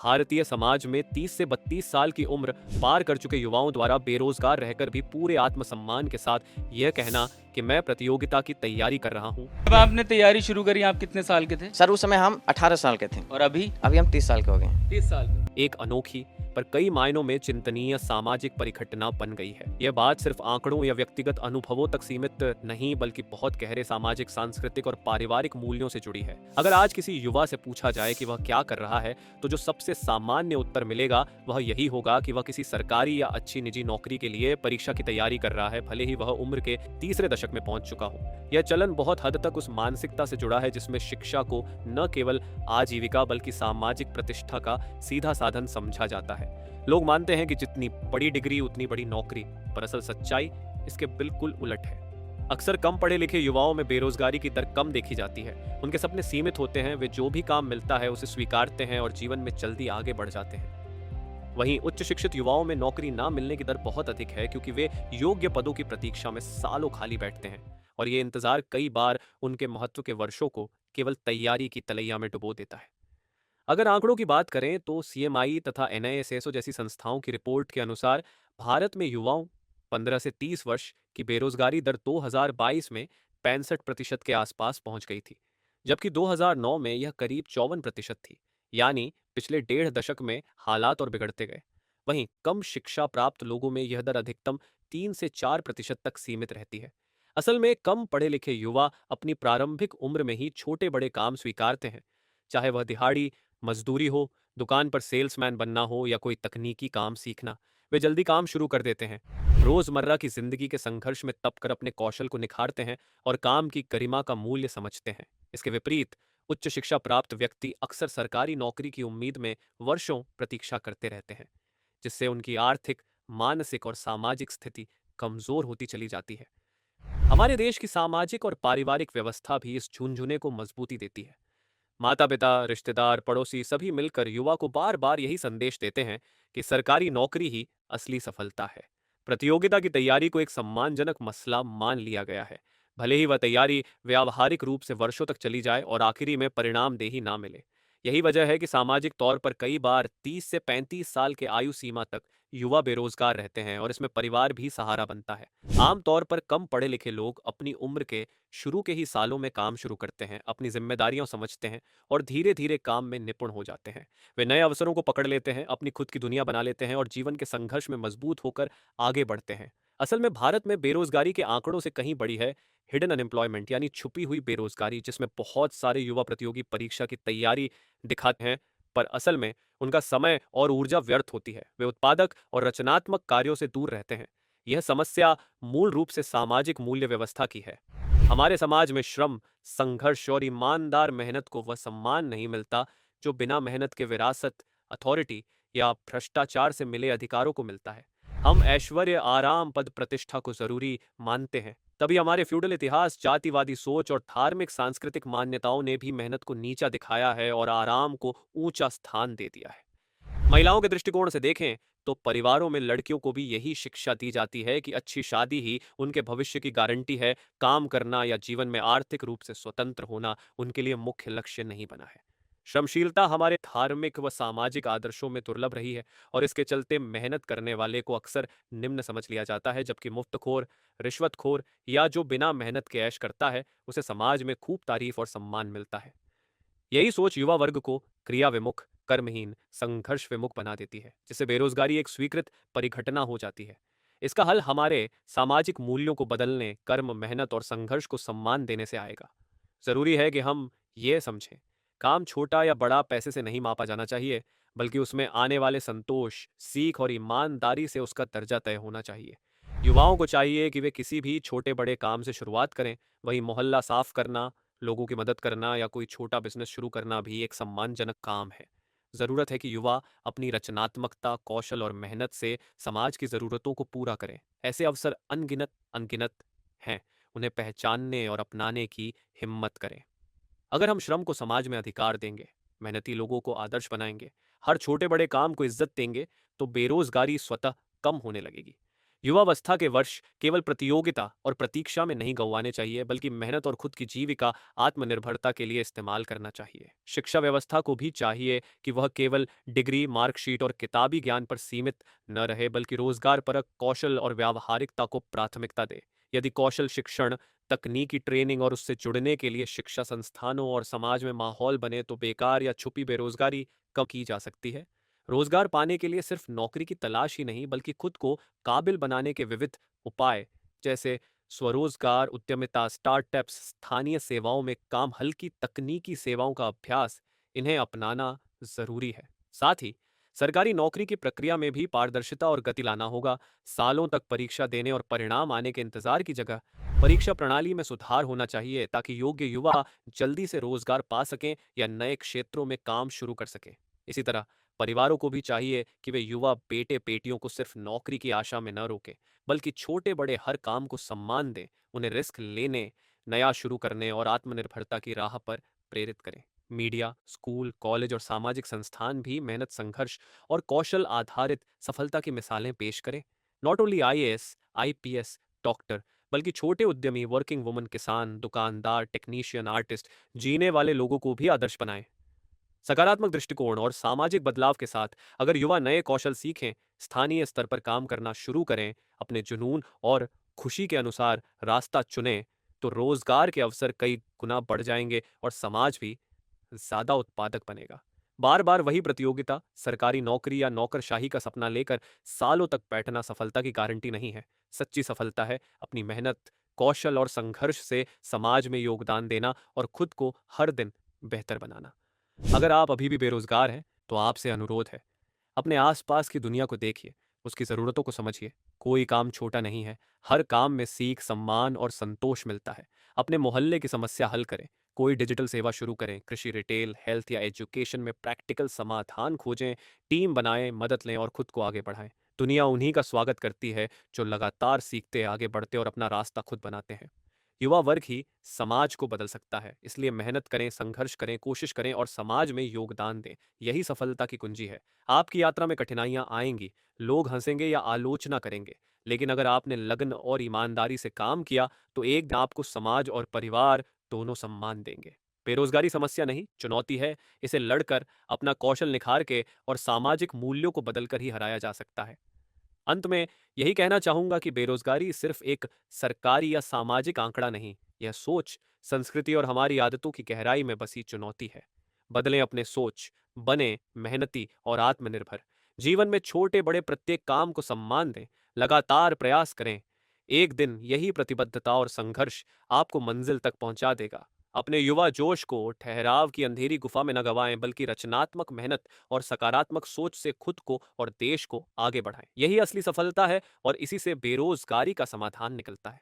भारतीय समाज में 30 से 32 साल की उम्र पार कर चुके युवाओं द्वारा बेरोजगार रहकर भी पूरे आत्मसम्मान के साथ यह कहना कि मैं प्रतियोगिता की तैयारी कर रहा हूं। जब आपने तैयारी शुरू करी आप कितने साल के थे? सर उस समय हम 18 साल के थे। और अभी हम 30 साल के हो गए। 30 साल के। एक अनोखी पर कई मायनों में चिंतनीय सामाजिक परिघटना बन गई है। यह बात सिर्फ आंकड़ों या व्यक्तिगत अनुभवों तक सीमित नहीं बल्कि बहुत गहरे सामाजिक, सांस्कृतिक और पारिवारिक मूल्यों से जुड़ी है। अगर आज किसी युवा से पूछा जाए कि वह क्या कर रहा है तो जो सबसे सामान्य उत्तर मिलेगा वह यही होगा कि वह किसी सरकारी या अच्छी निजी नौकरी के लिए परीक्षा की तैयारी कर रहा है, भले ही वह उम्र के तीसरे दशक में पहुंच चुका हो। यह चलन बहुत हद तक उस मानसिकता से जुड़ा है जिसमें शिक्षा को न केवल आजीविका बल्कि सामाजिक प्रतिष्ठा का सीधा साधन समझा जाता है। लोग मानते हैं कि जितनी बड़ी डिग्री उतनी बड़ी नौकरी, पर असल सच्चाई इसके बिल्कुल उलट है। अक्सर कम पढ़े लिखे युवाओं में बेरोजगारी की दर कम देखी जाती है। उनके सपने सीमित होते हैं, वे जो भी काम मिलता है उसे स्वीकारते हैं और जीवन में जल्दी आगे बढ़ जाते हैं। वहीं उच्च शिक्षित युवाओं में नौकरी ना मिलने की दर बहुत अधिक है क्योंकि वे योग्य पदों की प्रतीक्षा में सालों खाली बैठते हैं और ये इंतजार कई बार उनके महत्व के वर्षों को केवल तैयारी की तलैया में डुबो देता है। अगर आंकड़ों की बात करें तो सीएमआई तथा एनआईएसएसओ जैसी संस्थाओं की रिपोर्ट के अनुसार भारत में युवाओं 15 से 30 वर्ष की बेरोजगारी दर 2022 में 65% के आसपास पहुंच गई थी, जबकि 2009 में यह करीब 54% थी। यानी पिछले डेढ़ दशक में हालात और बिगड़ते गए। वहीं कम शिक्षा प्राप्त लोगों में यह दर अधिकतम 3 से 4% तक सीमित रहती है। असल में कम पढ़े लिखे युवा अपनी प्रारंभिक उम्र में ही छोटे बड़े काम स्वीकारते हैं, चाहे वह दिहाड़ी मजदूरी हो, दुकान पर सेल्समैन बनना हो या कोई तकनीकी काम सीखना। वे जल्दी काम शुरू कर देते हैं, रोजमर्रा की जिंदगी के संघर्ष में तप कर अपने कौशल को निखारते हैं और काम की गरिमा का मूल्य समझते हैं। इसके विपरीत उच्च शिक्षा प्राप्त व्यक्ति अक्सर सरकारी नौकरी की उम्मीद में वर्षों प्रतीक्षा करते रहते हैं, जिससे उनकी आर्थिक, मानसिक और सामाजिक स्थिति कमजोर होती चली जाती है। हमारे देश की सामाजिक और पारिवारिक व्यवस्था भी इस झुंझुने को मजबूती देती है। माता पिता, रिश्तेदार, पड़ोसी सभी मिलकर युवा को बार बार यही संदेश देते हैं कि सरकारी नौकरी ही असली सफलता है। प्रतियोगिता की तैयारी को एक सम्मानजनक मसला मान लिया गया है, भले ही वह तैयारी व्यावहारिक रूप से वर्षों तक चली जाए और आखिरी में परिणामदेही ना मिले। यही वजह है कि सामाजिक तौर पर कई बार 30 से 35 साल के आयु सीमा तक युवा बेरोजगार रहते हैं और इसमें परिवार भी सहारा बनता है। आमतौर पर कम पढ़े लिखे लोग अपनी उम्र के शुरू के ही सालों में काम शुरू करते हैं, अपनी जिम्मेदारियां समझते हैं और धीरे धीरे काम में निपुण हो जाते हैं। वे नए अवसरों को पकड़ लेते हैं, अपनी खुद की दुनिया बना लेते हैं और जीवन के संघर्ष में मजबूत होकर आगे बढ़ते हैं। असल में भारत में बेरोजगारी के आंकड़ों से कहीं बड़ी है हिडन अनएम्प्लॉयमेंट, यानी छुपी हुई बेरोजगारी, जिसमें बहुत सारे युवा प्रतियोगी परीक्षा की तैयारी दिखाते हैं पर असल में उनका समय और ऊर्जा व्यर्थ होती है। वे उत्पादक और रचनात्मक कार्यों से दूर रहते हैं। यह समस्या मूल रूप से सामाजिक मूल्य व्यवस्था की है। हमारे समाज में श्रम, संघर्ष और ईमानदार मेहनत को वह सम्मान नहीं मिलता जो बिना मेहनत के विरासत, अथॉरिटी या भ्रष्टाचार से मिले अधिकारों को मिलता है। हम ऐश्वर्य, आराम, पद प्रतिष्ठा को जरूरी मानते हैं, तभी हमारे फ्यूडल इतिहास, जातिवादी सोच और धार्मिक सांस्कृतिक मान्यताओं ने भी मेहनत को नीचा दिखाया है और आराम को ऊंचा स्थान दे दिया है। महिलाओं के दृष्टिकोण से देखें तो परिवारों में लड़कियों को भी यही शिक्षा दी जाती है कि अच्छी शादी ही उनके भविष्य की गारंटी है। काम करना या जीवन में आर्थिक रूप से स्वतंत्र होना उनके लिए मुख्य लक्ष्य नहीं बना है। श्रमशीलता हमारे धार्मिक व सामाजिक आदर्शों में दुर्लभ रही है और इसके चलते मेहनत करने वाले को अक्सर निम्न समझ लिया जाता है, जबकि मुफ्तखोर, रिश्वतखोर या जो बिना मेहनत के ऐश करता है उसे समाज में खूब तारीफ और सम्मान मिलता है। यही सोच युवा वर्ग को क्रिया विमुख, कर्महीन, संघर्ष विमुख बना देती है, जिससे बेरोजगारी एक स्वीकृत परिघटना हो जाती है। इसका हल हमारे सामाजिक मूल्यों को बदलने, कर्म, मेहनत और संघर्ष को सम्मान देने से आएगा। जरूरी है कि हम ये समझें, काम छोटा या बड़ा पैसे से नहीं मापा जाना चाहिए, बल्कि उसमें आने वाले संतोष, सीख और ईमानदारी से उसका दर्जा तय होना चाहिए। युवाओं को चाहिए कि वे किसी भी छोटे बड़े काम से शुरुआत करें। वही मोहल्ला साफ करना, लोगों की मदद करना या कोई छोटा बिजनेस शुरू करना भी एक सम्मानजनक काम है। जरूरत है कि युवा अपनी रचनात्मकता, कौशल और मेहनत से समाज की जरूरतों को पूरा करें। ऐसे अवसर अनगिनत अनगिनत हैं, उन्हें पहचानने और अपनाने की हिम्मत करें। अगर हम श्रम को समाज में अधिकार देंगे, मेहनती लोगों को आदर्श बनाएंगे, हर छोटे बड़े काम को इज्जत देंगे, तो बेरोजगारी स्वतः कम होने लगेगी। युवावस्था के वर्ष केवल प्रतियोगिता और प्रतीक्षा में नहीं गंवाने चाहिए, बल्कि मेहनत और खुद की जीविका, आत्मनिर्भरता के लिए इस्तेमाल करना चाहिए। शिक्षा व्यवस्था को भी चाहिए कि वह केवल डिग्री, मार्कशीट और किताबी ज्ञान पर सीमित न रहे, बल्कि रोजगार परक कौशल और व्यावहारिकता को प्राथमिकता दे। यदि कौशल शिक्षण, तकनीकी ट्रेनिंग और उससे जुड़ने के लिए शिक्षा संस्थानों और समाज में माहौल बने, तो बेकार या छुपी बेरोजगारी कम की जा सकती है। रोजगार पाने के लिए सिर्फ नौकरी की तलाश ही नहीं, बल्कि खुद को काबिल बनाने के विविध उपाय, जैसे स्वरोजगार, उद्यमिता, स्टार्टअप्स, स्थानीय सेवाओं में काम, हल्की तकनीकी सेवाओं का अभ्यास, इन्हें अपनाना जरूरी है। साथ ही सरकारी नौकरी की प्रक्रिया में भी पारदर्शिता और गति लाना होगा। सालों तक परीक्षा देने और परिणाम आने के इंतजार की जगह परीक्षा प्रणाली में सुधार होना चाहिए, ताकि योग्य युवा जल्दी से रोजगार पा सकें या नए क्षेत्रों में काम शुरू कर सकें। इसी तरह परिवारों को भी चाहिए कि वे युवा बेटे बेटियों को सिर्फ नौकरी की आशा में न रोकें, बल्कि छोटे बड़े हर काम को सम्मान दें, उन्हें रिस्क लेने, नया शुरू करने और आत्मनिर्भरता की राह पर प्रेरित करें। मीडिया, स्कूल, कॉलेज और सामाजिक संस्थान भी मेहनत, संघर्ष और कौशल आधारित सफलता की मिसालें पेश करें। Not only IAS, IPS, doctor, बल्कि छोटे उद्यमी, वर्किंग वुमन, किसान, दुकानदार, टेक्नीशियन, आर्टिस्ट, जीने वाले लोगों को भी आदर्श बनाएं। सकारात्मक दृष्टिकोण और सामाजिक बदलाव के साथ अगर युवा नए कौशल सीखें, स्थानीय स्तर पर काम करना शुरू करें, अपने जुनून और खुशी के अनुसार रास्ता चुनें, तो रोजगार के अवसर कई गुना बढ़ जाएंगे और समाज भी ज्यादा उत्पादक बनेगा। बार बार वही प्रतियोगिता, सरकारी नौकरी या नौकरशाही का सपना लेकर सालों तक बैठना सफलता की गारंटी नहीं है। सच्ची सफलता है अपनी मेहनत, कौशल और संघर्ष से समाज में योगदान देना और खुद को हर दिन बेहतर बनाना। अगर आप अभी भी बेरोजगार हैं, तो आपसे अनुरोध है, अपने आसपास की दुनिया को देखिए, उसकी ज़रूरतों को समझिए। कोई काम छोटा नहीं है, हर काम में सीख, सम्मान और संतोष मिलता है। अपने मोहल्ले की समस्या हल करें, कोई डिजिटल सेवा शुरू करें, कृषि, रिटेल, हेल्थ या एजुकेशन में प्रैक्टिकल समाधान खोजें, टीम बनाएं, मदद लें और खुद को आगे बढ़ाएं। दुनिया उन्हीं का स्वागत करती है जो लगातार सीखते, आगे बढ़ते और अपना रास्ता खुद बनाते हैं। युवा वर्ग ही समाज को बदल सकता है, इसलिए मेहनत करें, संघर्ष करें, कोशिश करें और समाज में योगदान दें। यही सफलता की कुंजी है। आपकी यात्रा में कठिनाइयां आएंगी, लोग हंसेंगे या आलोचना करेंगे, लेकिन अगर आपने लगन और ईमानदारी से काम किया, तो एक दिन आपको समाज और परिवार दोनों सम्मान देंगे। बेरोजगारी समस्या नहीं, चुनौती है। इसे लड़कर, अपना कौशल निखार के और सामाजिक मूल्यों को बदलकर ही हराया जा सकता है। अंत में यही कहना चाहूंगा कि बेरोजगारी सिर्फ एक सरकारी या सामाजिक आंकड़ा नहीं, यह सोच, संस्कृति और हमारी आदतों की गहराई में बसी चुनौती है। बदलें अपने सोच, बने मेहनती और आत्मनिर्भर। जीवन में छोटे बड़े प्रत्येक काम को सम्मान दें, लगातार प्रयास करें। एक दिन यही प्रतिबद्धता और संघर्ष आपको मंजिल तक पहुंचा देगा। अपने युवा जोश को ठहराव की अंधेरी गुफा में न गवाएं, बल्कि रचनात्मक मेहनत और सकारात्मक सोच से खुद को और देश को आगे बढ़ाएं। यही असली सफलता है और इसी से बेरोजगारी का समाधान निकलता है।